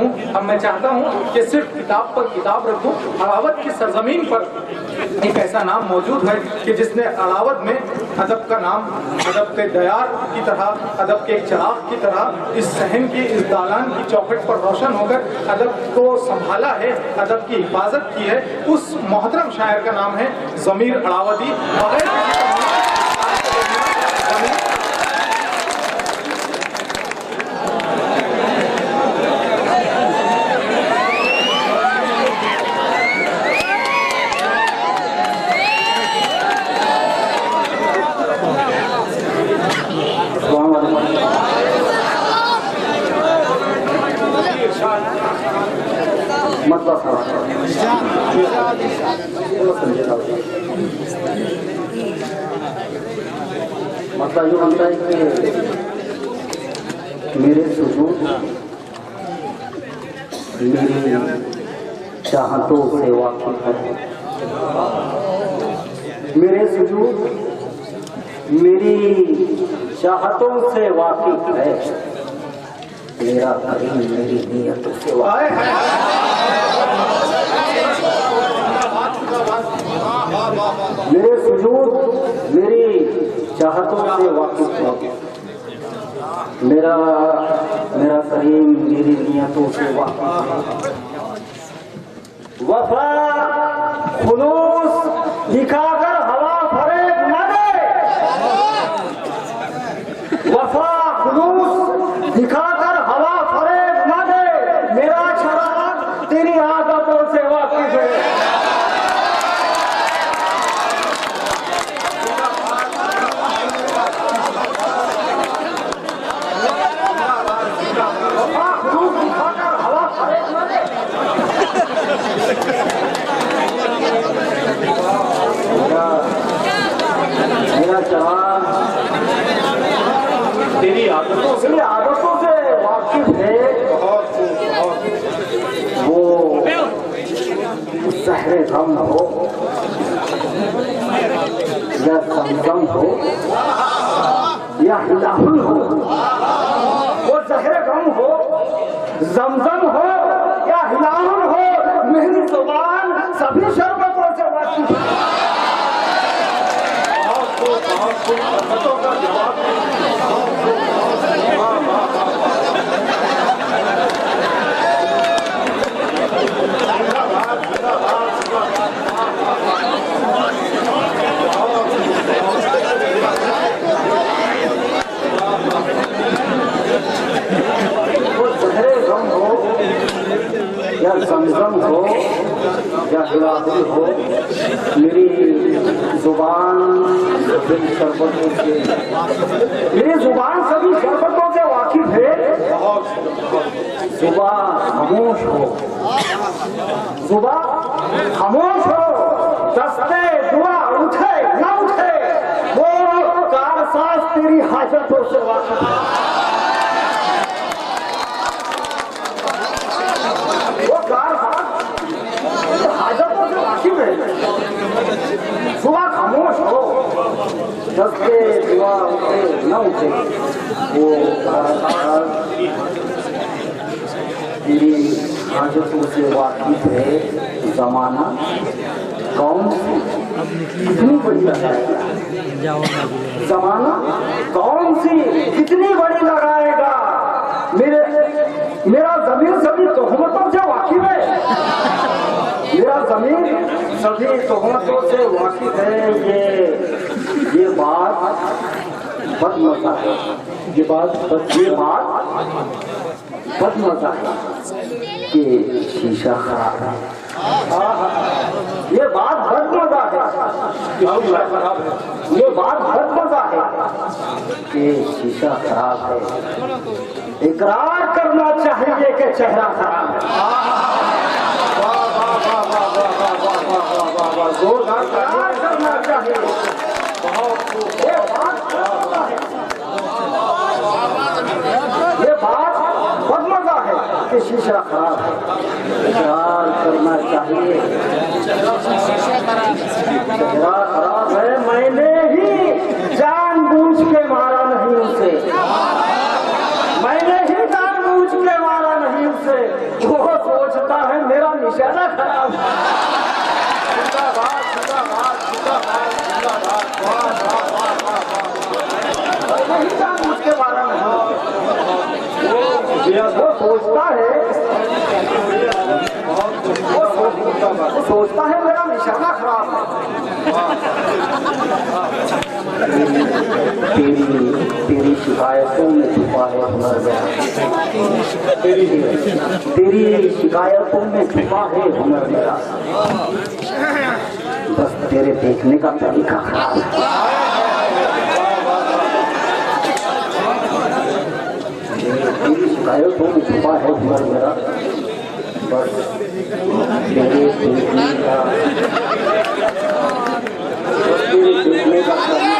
हूँ। अब मैं चाहता हूँ कि सिर्फ किताब पर किताब रखूँ। अड़ावत की सरजमीन पर एक ऐसा नाम मौजूद है कि जिसने अड़ावत में अदब का नाम, अदब के दयार की तरह, अदब के एक चिराग की तरह इस सहन की, इस दालान की चौखट पर रोशन होकर अदब को संभाला है, अदब की हिफाजत की है। उस मोहतरम शायर का नाम है ज़मीर अड़ावती। मतलब ये बनता है कि मेरे सुजूद मेरी चाहतों से वाकिफ है, मेरे सुजूद मेरी चाहतों से वाकिफ है, मेरा करीम मेरी नीयतों से वाकिफ है। मेरे सुजूद मेरी चाहतों से वाकिफ है, मेरा करीम मेरी नियतों से वाकिफ है। वफा खुलूस दिखाकर हवा फरेब न दे, वफा खुलूस दिखाकर हवा फरेब न दे, मेरा शराब तेरी आदतों से वाकिफ है। मेरा जवान तेरी आदतों से वाकिफ है। वो सहरे गम हो या समगम हो या हिलाहुल हो, वो सहरे गम हो, जमजम हो या हिलाहुल हो, मेरी जुबान सभी शरबतों से वाकिफ है। का जवाब वो जहरे गम हो या जमजम हो या हिलाहुल हो, मेरी जुबान सभी शरबतों से, मेरी जुबान सभी शरबतों से वाकिफ है। सुबह खामोश हो, सुबह खामोश हो, दस्ते दुआ उठे न उठे, वो कारसाज तेरी हाजतों से वाकिफ है। वो कारसाज हाजतों से वाकिफ है। सुबह खामोश हो, दस्ते दुआ उठे न उठे, वो तेरी हाजतों से वाकिफ है। जमाना कौन सी कितनी बड़ी लगाएगा, जमाना कौन सी कितनी बड़ी लगाएगा, मेरा ज़मीर सभी तोहमतों से वाकिफ है, मेरा ज़मीर सभी तोहमतों से वाकिफ है। ये बात बदमज़ा है, ये बात बदमज़ा है कि शीशा खराब है। ये बात बदमज़ा है, ये बात बदमज़ा है कि शीशा खराब है। इकरार करना चाहिए कि चेहरा खराब है। जोरदार करना चाहिए। ये बात बदमज़ा है कि शीशा खराब है। इकरार करना चाहिए, चेहरा खराब है। मैंने ही जानबूझ के मारा नहीं उसे, मैंने ही जानबूझ के मारा नहीं उसे। मुझसे, वो सोचता है मेरा निशाना खराब। जिंदाबाद जिंदाबाद जिंदाबाद जिंदाबाद, वाह वाह वाह वाह वाह। नहीं जान उसके बारे में। वो सोचता है, वो सोचता है मेरा निशाना खराब है। तेरी शिकायतों में छुपा है हुनर मेरा, तेरी शिकायतों में छुपा है हुनर मेरा, बस तेरे देखने का तरीका खराब है। तेरी शिकायतों में छुपा है हुनर मेरा, बस तेरे देखने का तरीका खराब।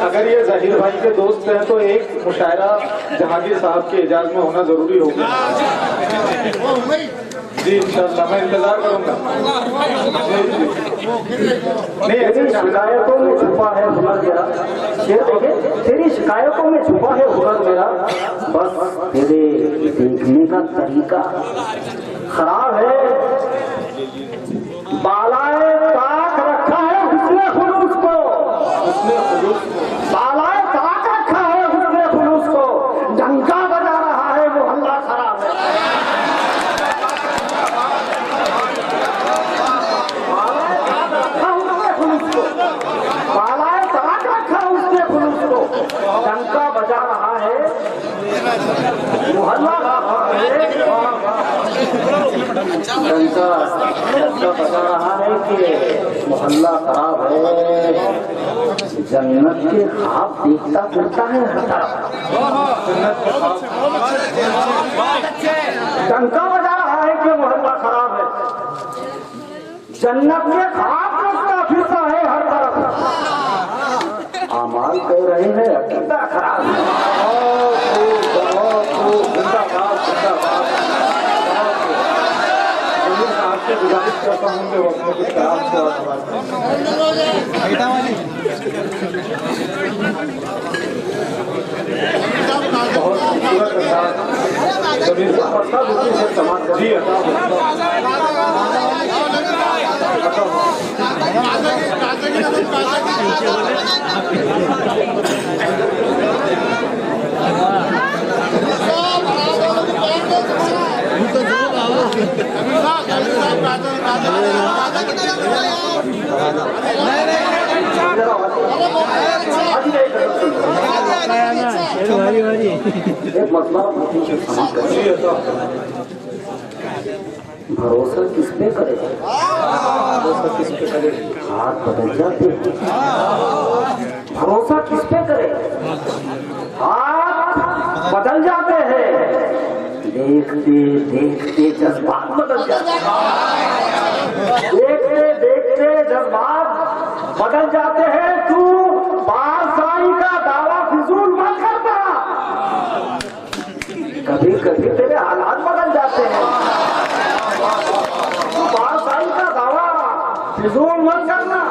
अगर ये जाहिर भाई के दोस्त हैं तो एक मुशायरा जहांगीर साहब के एजाज में होना जरूरी होगा। जी इंशाल्लाह मैं इंतजार करूंगा। नहीं तेरी शिकायतों में छुपा है हुनर मेरा, तेरी शिकायतों में छुपा है हुनर मेरा, बस तेरे देखने का तरीका खराब है। बालाए ताक रखा है हुस्ने खुलूस को, बालाए ताक रखा है हुस्ने खुलूस को, डंका बजा रहा है मोहल्ला खराब है। बालाए ताक रखा उसने खुलूस को, बालाए ताक रखा उसने खुलूस को, डंका बजा रहा है मोहल्ला खराब है। डंका बजा रहा है कि मोहल्ला खराब है। जन्नत के ख्वाब देखता फिरता है हर तरफ। डंका बजा रहा है कि मोहल्ला खराब है। जन्नत के ख्वाब देखता फिरता है हर तरफ। आमाल कह रहे हैं अकीदा खराब है। आपसे गुजारिश करता हूँ कि वो अपने कुछ काम से बहुत खूबसूरत अंदाज जमीन का पत्ता दूसरी से समाज जी एक मतलब भरोसा किस पे करे, हाथ बदल जाते हैं। भरोसा किस पे करे, हाथ बदल जाते हैं। देखते देखते जज्बात बदल जाते हैं, देखते देखते जज्बात बदल जाते हैं। तू बारसाई का दावा फिजूल मत करता, कभी कभी तेरे हालात बदल जाते हैं। तू बारसाई का दावा फिजूल मत करना,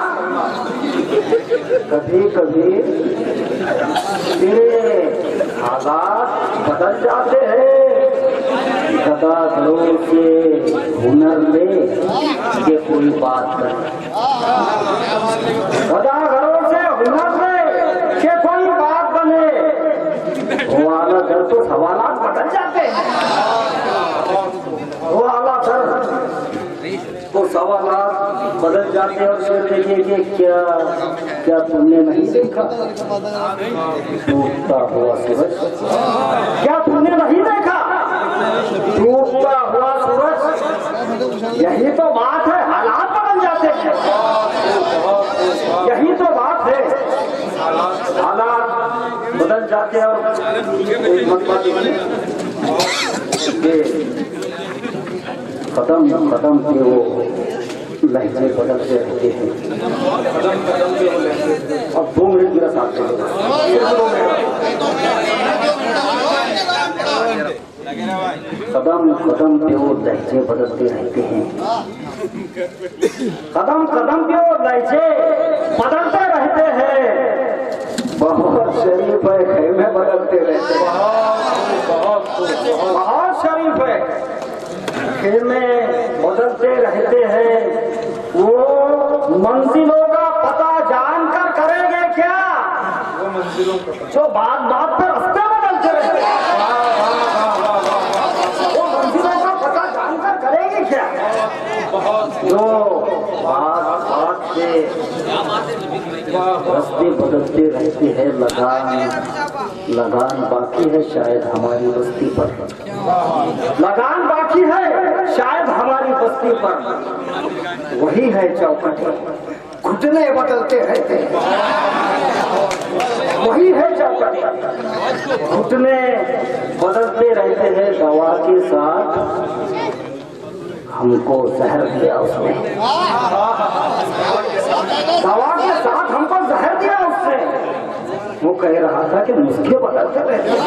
कभी कभी तेरे हालात बदल जाते हैं। गदागरों के हुनर में ये कोई बात नहीं, गदागरों से हुनर में के कोई बात बने। वो आला कर तो सवालात बदल जाते हैं, वो आला कर तो सवालात बदल जाते हैं। और सोचते हैं कि क्या तुमने नहीं देखा डूबता हुआ सूरज, क्या तुमने नहीं देखा डूबता हुआ सूरज। यही तो बात है, हालात बदल जाते हैं, यही तो बात है, हालात बदल जाते हैं। और एक मतलब कदम कदम पे वो लहजे बदलते रहते हैं। अब 2 मिनट मेरा साथ चलेगा। कदम कदम पे वो लहजे बदलते रहते हैं, कदम कदम पे वो लहजे खेमे बदलते रहते हैं, वो मंजिलों का पता जानकर करेंगे क्या? वो मंजिलों का जो बात बात पर रास्ते बदलते रहते हैं, वो मंजिलों का पता जानकर करेंगे क्या? जो बात बात से रास्ते बदलते रहते हैं, लगान बाकी है शायद हमारी बस्ती पर, लगान बाकी है शायद हमारी बस्ती पर। वही है चौखट, घुटने बदलते रहते हैं। वही है चौखट, घुटने बदलते रहते हैं। दवा के साथ हमको जहर दिया उसने, दवा के साथ हमको जहर दिया उसने। वो कह रहा था कि नुस्खे बदलते रहते हैं।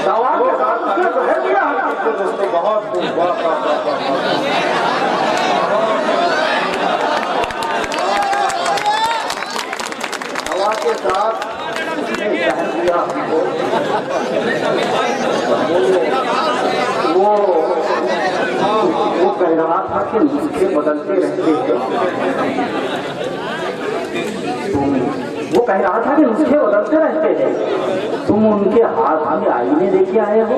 दवा के साथ उसने जहर दिया दोस्तों, बहुत दवा के साथ उसने जहर दिया हमको। वो कह रहा था कि नुस्खे बदलते रहते हैं। वो कह रहा था कि नुस्खे बदलते रहते हैं। तुम उनके हाथ में आईने लेके आए हो,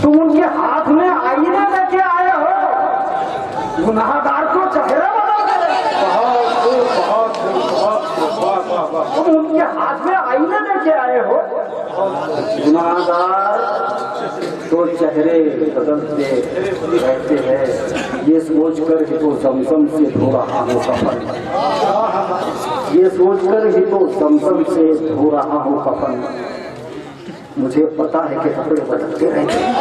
तुम उनके हाथ में आईने लेके आए हो। गुनाहगार को चेहरा बदलते रहते, तुम उनके हाथ में आईने लेके आए हो। गुनाहगार तो चेहरे बदलते रहते हैं, ये सोच कर ही तो समसम से धो रहा हूँ कफन, ये सोच कर ही तो समसम से धो रहा हूँ कफन। मुझे पता है कि कपड़े बदलते रहते हैं।